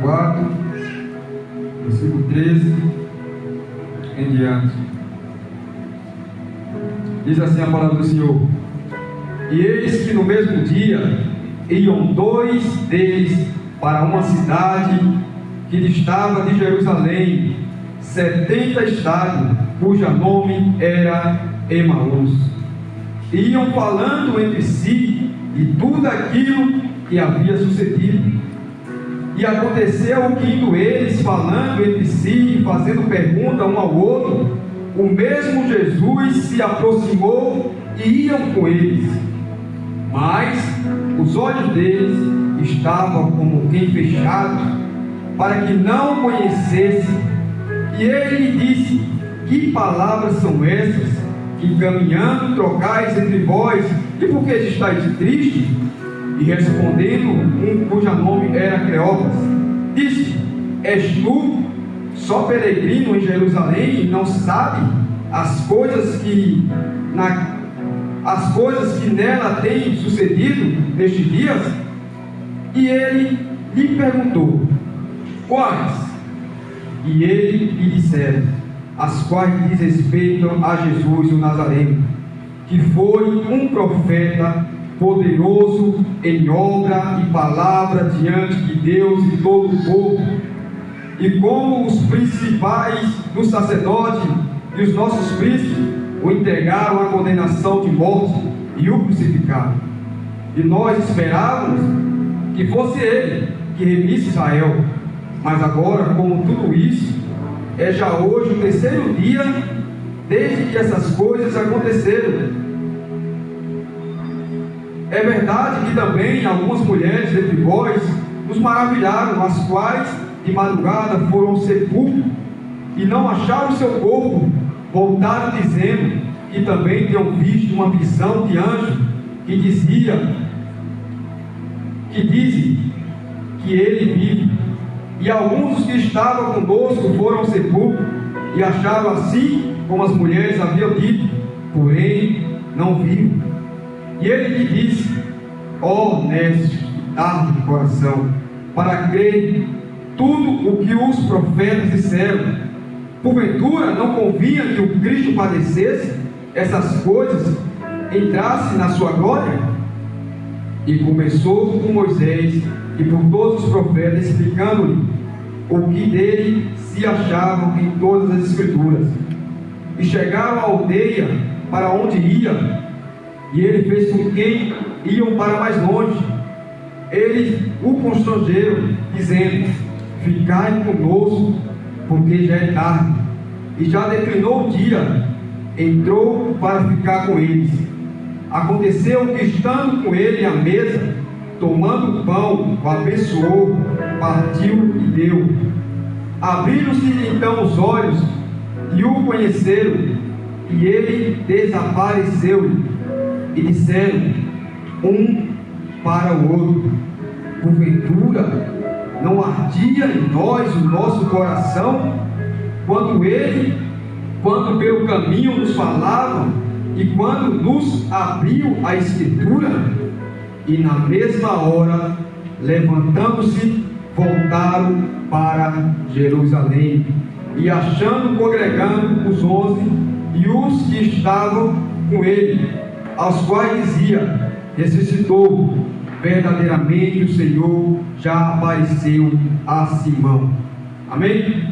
4, versículo 13 em diante. Diz assim a palavra do Senhor: E eis que no mesmo dia iam dois deles para uma cidade que distava de Jerusalém 70 estados, cujo nome era Emaús. Iam falando entre si de tudo aquilo que havia sucedido. E aconteceu que, indo eles falando entre si e fazendo pergunta um ao outro, o mesmo Jesus se aproximou e iam com eles. Mas os olhos deles estavam como quem fechados, para que não o conhecesse. E ele lhe disse: Que palavras são essas, que caminhando trocais entre vós, e por que estáis tristes? E respondendo um cujo nome era Cleopas, disse: És tu só peregrino em Jerusalém e não sabe as coisas que nela têm sucedido nestes dias? E ele lhe perguntou: Quais? E ele lhe disseram: As quais diz respeito a Jesus o Nazareno, que foi um profeta poderoso em obra e palavra diante de Deus e todo o povo, e como os principais dos sacerdotes e os nossos príncipes o entregaram à condenação de morte e o crucificaram. E nós esperávamos que fosse ele que remisse Israel, mas agora, como tudo isso, é já hoje o terceiro dia desde que essas coisas aconteceram. É verdade que também algumas mulheres entre vós nos maravilharam, as quais de madrugada foram ao sepulcro e não acharam seu corpo, voltaram dizendo que também tinham visto uma visão de anjo que dizem que ele vive. E alguns dos que estavam conosco foram ao sepulcro e acharam assim como as mulheres haviam dito, porém não viram. E ele lhe disse: Ó nécio, tardo de coração, para crer tudo o que os profetas disseram. Porventura não convinha que o Cristo padecesse essas coisas, entrasse na sua glória? E começou com Moisés e por todos os profetas, explicando-lhe o que dele se achavam em todas as Escrituras. E chegaram à aldeia para onde ia, e ele fez com que iam para mais longe. Eles o constrangeram, dizendo: Ficai conosco, porque já é tarde. E já declinou o dia, entrou para ficar com eles. Aconteceu que, estando com ele à mesa, tomando o pão, o abençoou, partiu e deu. Abriram-se então os olhos e o conheceram, e ele desapareceu-lhe. E disseram um para o outro: Porventura não ardia em nós o nosso coração, quando pelo caminho nos falava, e quando nos abriu a Escritura? E na mesma hora, levantando-se, voltaram para Jerusalém, e achando congregando os 11 e os que estavam com ele, aos quais dizia: Ressuscitou, verdadeiramente o Senhor já apareceu a Simão. Amém?